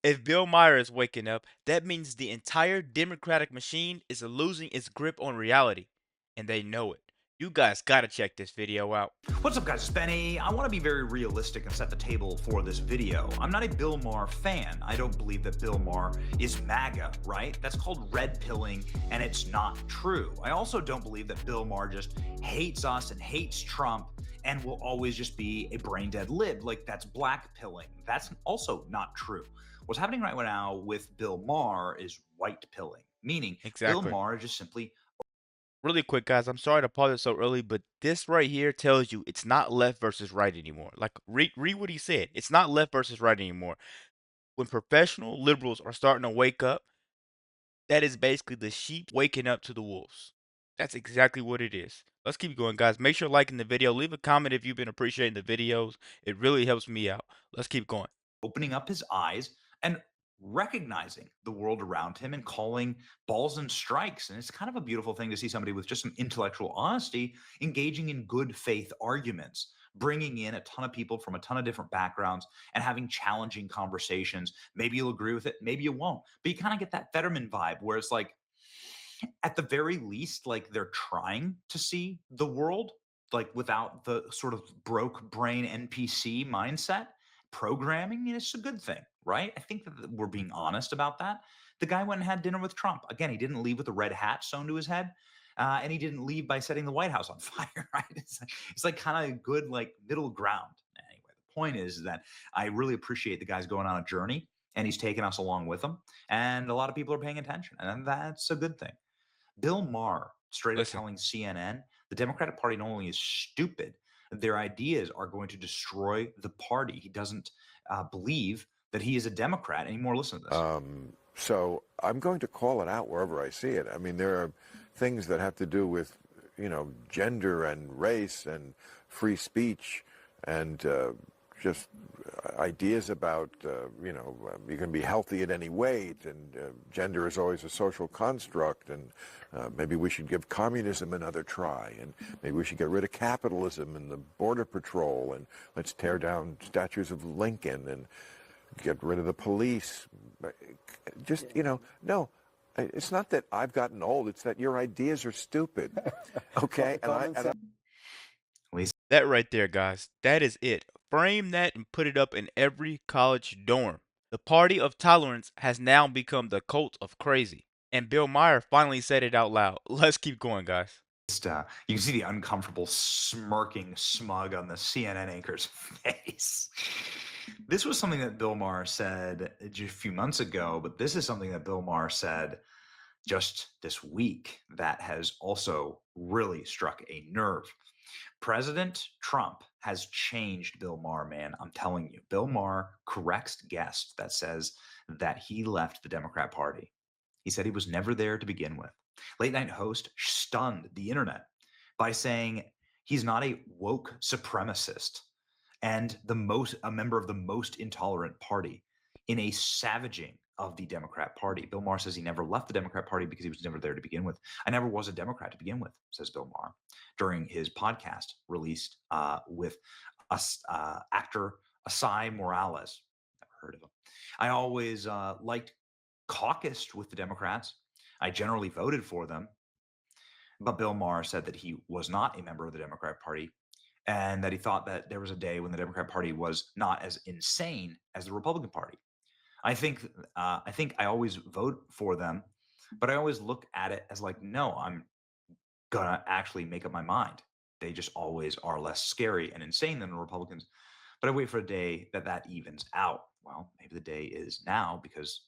If Bill Maher is waking up, that means the entire Democratic machine is losing its grip on reality. And they know it. You guys gotta check this video out. What's up guys, it's Benny. I want to be very realistic and set the table for this video. I'm not a Bill Maher fan. I don't believe that Bill Maher is MAGA, right? That's called red pilling and it's not true. I also don't believe that Bill Maher just hates us and hates Trump and will always just be a brain dead lib. Like that's black pilling. That's also not true. What's happening right now with Bill Maher is white pilling, meaning Bill Exactly. Maher is just simply Really quick, guys, I'm sorry to pause it so early, but this right here tells you it's not left versus right anymore. Like, read what he said. It's not left versus right anymore. When professional liberals are starting to wake up, that is basically the sheep waking up to the wolves. That's exactly what it is. Let's keep going, guys. Make sure liking the video. Leave a comment if you've been appreciating the videos. It really helps me out. Let's keep going. opening up his eyes and recognizing the world around him and calling balls and strikes. And it's kind of a beautiful thing to see somebody with just some intellectual honesty engaging in good faith arguments, bringing in a ton of people from a ton of different backgrounds and having challenging conversations. Maybe you'll agree with it, maybe you won't. But you kind of get that Fetterman vibe where it's like, at the very least, like they're trying to see the world like without the sort of broke brain NPC mindset programming. And it's a good thing, right? I think that we're being honest about that. The guy went and had dinner with Trump. Again, he didn't leave with a red hat sewn to his head. And he didn't leave by setting the White House on fire, right? It's like kind of good, like middle ground. Anyway, the point is that I really appreciate the guy's going on a journey and he's taking us along with him. And a lot of people are paying attention. And that's a good thing. Bill Maher straight up Listen, telling CNN the Democratic Party not only is stupid, their ideas are going to destroy the party. He doesn't believe that he is a Democrat anymore. Listen to this. So I'm going to call it out wherever I see it. I mean, there are things that have to do with, gender and race and free speech and just ideas about, you can be healthy at any weight and gender is always a social construct and maybe we should give communism another try and maybe we should get rid of capitalism and the border patrol and let's tear down statues of Lincoln and get rid of the police. Just, no. It's not that I've gotten old. It's that your ideas are stupid. Okay? that right there, guys, that is it. Frame that and put it up in every college dorm. The party of tolerance has now become the cult of crazy. And Bill Maher finally said it out loud. Let's keep going, guys. You can see the uncomfortable smirking smug on the CNN anchor's face. This was something that Bill Maher said just a few months ago, but this is something that Bill Maher said just this week that has also really struck a nerve. President Trump has changed Bill Maher, man. I'm telling you. Bill Maher corrects guest that says that he left the Democrat Party. He said he was never there to begin with. Late night host stunned the internet by saying he's not a woke supremacist and a member of the most intolerant party in a savaging of the Democrat Party. Bill Maher says he never left the Democrat Party because he was never there to begin with. I never was a Democrat to begin with, says Bill Maher during his podcast released with actor Asai Morales. Never heard of him. I always liked caucused with the Democrats. I generally voted for them. But Bill Maher said that he was not a member of the Democrat Party and that he thought that there was a day when the Democrat Party was not as insane as the Republican Party. I think I always vote for them, but I always look at it as like, no, I'm gonna actually make up my mind. They just always are less scary and insane than the Republicans. But I wait for a day that that evens out. Well, maybe the day is now because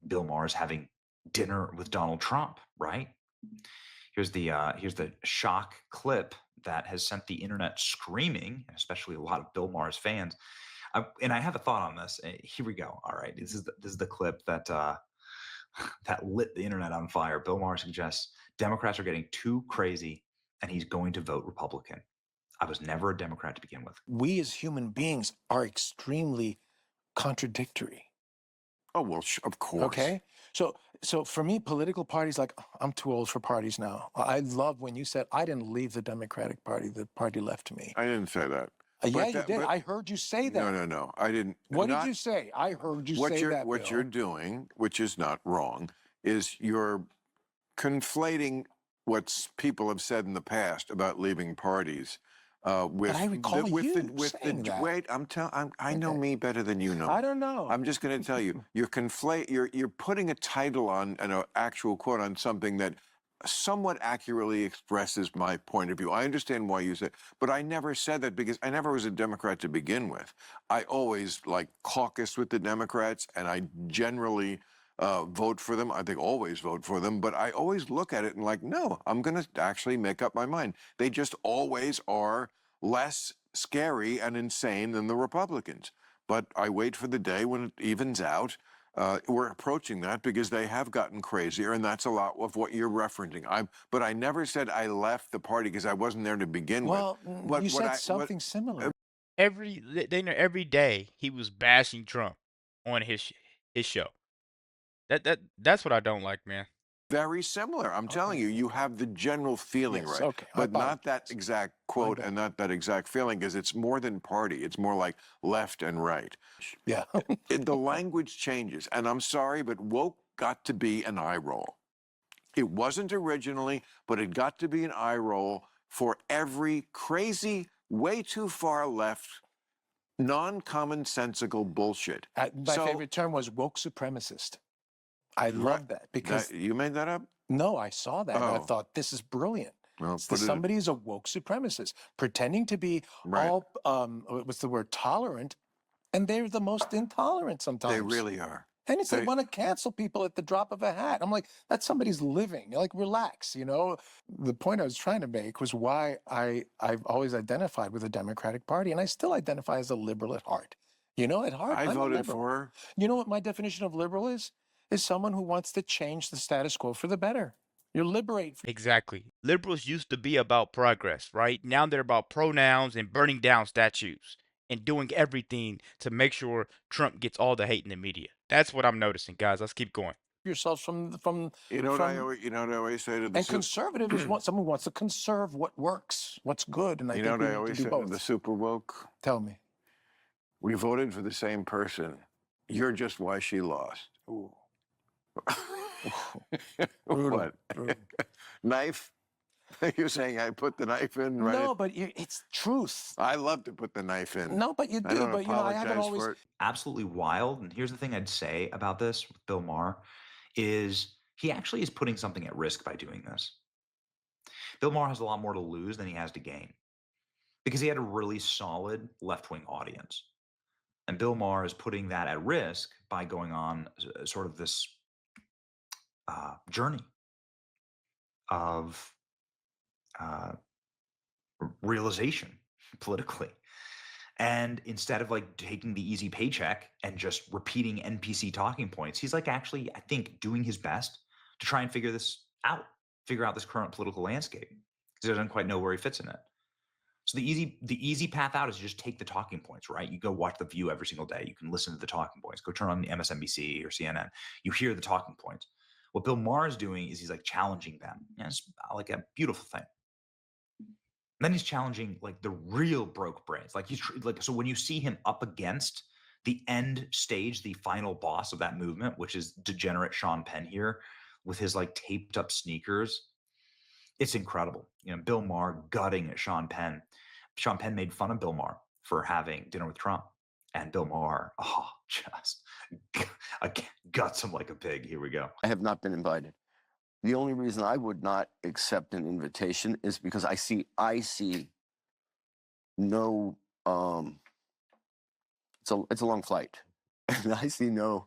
Bill Maher is having dinner with Donald Trump, right? Here's the shock clip that has sent the internet screaming, especially a lot of Bill Maher's fans. And I have a thought on this. Here we go. All right, this is the clip that that lit the internet on fire. Bill Maher suggests Democrats are getting too crazy, and he's going to vote Republican. I was never a Democrat to begin with. We as human beings are extremely contradictory. Oh, well, of course. Okay. So for me, political parties, like I'm too old for parties now. I love when you said I didn't leave the Democratic Party, the party left me. I didn't say that. Yeah, you did. I heard you say that. No. I didn't. What did you say? I heard you say that, What Bill. you're doing, which is not wrong, is you're conflating what people have said in the past about leaving parties with But I recall saying that. wait. I know me better than you know. I don't know. I'm just going to tell you. You're putting a title on and an actual quote on something that somewhat accurately expresses my point of view. I understand why you said, but I never said that because I never was a Democrat to begin with. I always caucused with the Democrats, and I generally vote for them. I think always vote for them, but I always look at it and no, I'm going to actually make up my mind. They just always are less scary and insane than the Republicans. But I wait for the day when it evens out. We're approaching that because they have gotten crazier, and that's a lot of what you're referencing. But I never said I left the party because I wasn't there to begin with. Well, you said something similar. Every day he was bashing Trump on his show. That's what I don't like, man. Very similar. I'm telling you, you have the general feeling right, okay. but not that exact quote and not that exact feeling because it's more than party. It's more like left and right. Yeah. The language changes, and I'm sorry, but woke got to be an eye roll. It wasn't originally, but it got to be an eye roll for every crazy, way too far left, non-commonsensical bullshit. My favorite term was woke supremacist. I love that because you made that up? No, I saw that and I thought this is brilliant. Well, somebody is a woke supremacist pretending to be all what's the word, tolerant, and they're the most intolerant sometimes. They really are. And they want to cancel people at the drop of a hat. I'm like, that's somebody's living. You're relax, The point I was trying to make was why I've always identified with the Democratic Party, and I still identify as a liberal at heart. At heart, I voted for her. You know what my definition of liberal is? Is someone who wants to change the status quo for the better. You're liberate. Exactly. Liberals used to be about progress, right? Now they're about pronouns and burning down statues and doing everything to make sure Trump gets all the hate in the media. That's what I'm noticing, guys. Let's keep going. Yourselves from what I always say to the conservative is someone who wants to conserve what works, what's good, and I think we need to do both. To the super woke? Tell me. We voted for the same person. You're just why she lost. Ooh. What? Knife? You're saying I put the knife in, right? No, but it's truth. I love to put the knife in. No, but you do. But I haven't always. For it. Absolutely wild. And here's the thing I'd say about this with Bill Maher is he actually is putting something at risk by doing this. Bill Maher has a lot more to lose than he has to gain because he had a really solid left-wing audience. And Bill Maher is putting that at risk by going on sort of this journey of realization politically. And instead of taking the easy paycheck and just repeating NPC talking points, he's actually, I think, doing his best to try and figure out this current political landscape because he doesn't quite know where he fits in it. So the easy path out is just take the talking points, right? You go watch The View every single day. You can listen to the talking points. Go turn on the MSNBC or CNN. You hear the talking points. What Bill Maher is doing is he's challenging them. It's a beautiful thing. And then he's challenging the real broke brains. So when you see him up against the end stage, the final boss of that movement, which is degenerate Sean Penn here with his taped up sneakers, it's incredible. Bill Maher gutting at Sean Penn. Sean Penn made fun of Bill Maher for having dinner with Trump. And Bill Maher, just guts him like a pig. Here we go. I have not been invited. The only reason I would not accept an invitation is because I see no, it's a long flight. And I see no.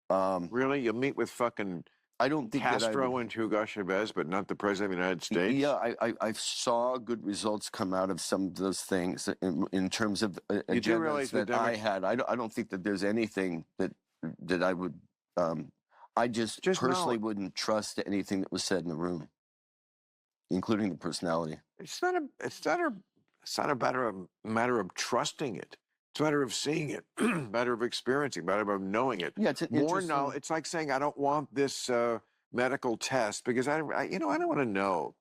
Really? You'll meet with fucking I don't think Castro and Hugo Chavez, but not the President of the United States? Yeah, I saw good results come out of some of those things in terms of agendas that I had. I don't think that there's anything that I would, I just personally wouldn't trust anything that was said in the room, including the personality. It's not a matter of trusting it. It's a matter of seeing it, a matter of experiencing, a matter of knowing it. Yeah, it's more knowledge. It's like saying I don't want this medical test because I don't want to know.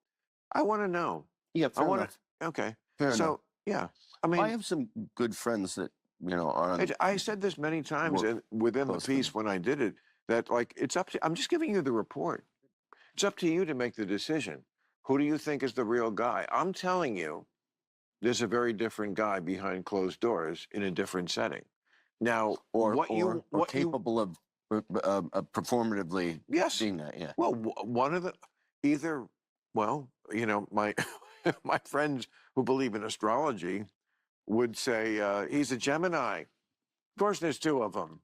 I want to know. Yeah, fair enough. Okay. Fair enough. Yeah, I mean, I have some good friends that are on. I said this many times Work within the close to me. piece when I did it, that like it's up to. I'm just giving you the report. It's up to you to make the decision. Who do you think is the real guy? I'm telling you, there's a very different guy behind closed doors in a different setting. Now, or capable of performatively yes, being that. Yeah. well, one of the either, well, my my friends who believe in astrology would say he's a Gemini. Of course, there's two of them.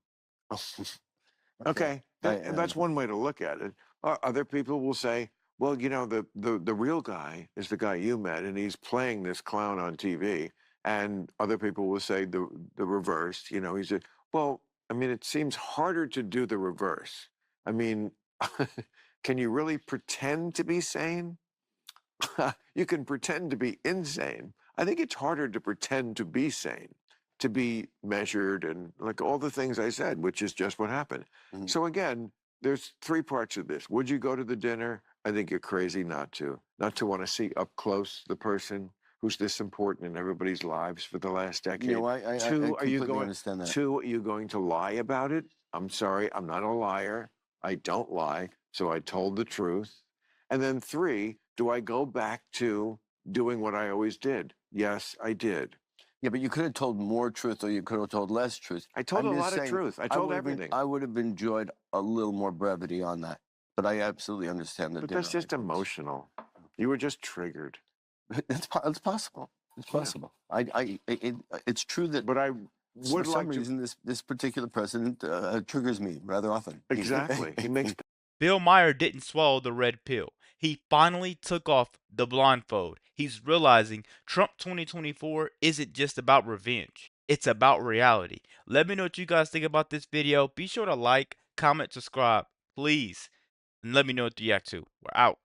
Okay, that's one way to look at it. Other people will say, well, the real guy is the guy you met, and he's playing this clown on TV. And other people will say the reverse. He's a well. I mean, it seems harder to do the reverse. I mean, can you really pretend to be sane? You can pretend to be insane. I think it's harder to pretend to be sane, to be measured and like all the things I said, which is just what happened. Mhm. So again, there's three parts of this. Would you go to the dinner? I think you're crazy not to want to see up close the person who's this important in everybody's lives for the last decade. I Two, are you completely going? understand that. Two, are you going to lie about it? I'm sorry, I'm not a liar. I don't lie, so I told the truth. And then three, do I go back to doing what I always did? Yes, I did. Yeah, but you could have told more truth, or you could have told less truth. I told I'm a just lot of saying, truth. I told everything. I would have enjoyed a little more brevity on that. But I absolutely understand the But dinner that's just arguments. emotional. You were just triggered. It's possible. It's possible. It's true that. But I For would some like to. reason, this particular president triggers me rather often. Exactly. He makes. Bill Maher didn't swallow the red pill. He finally took off the blindfold. He's realizing Trump 2024 isn't just about revenge. It's about reality. Let me know what you guys think about this video. Be sure to like, comment, subscribe, please. And let me know what you react to. We're out.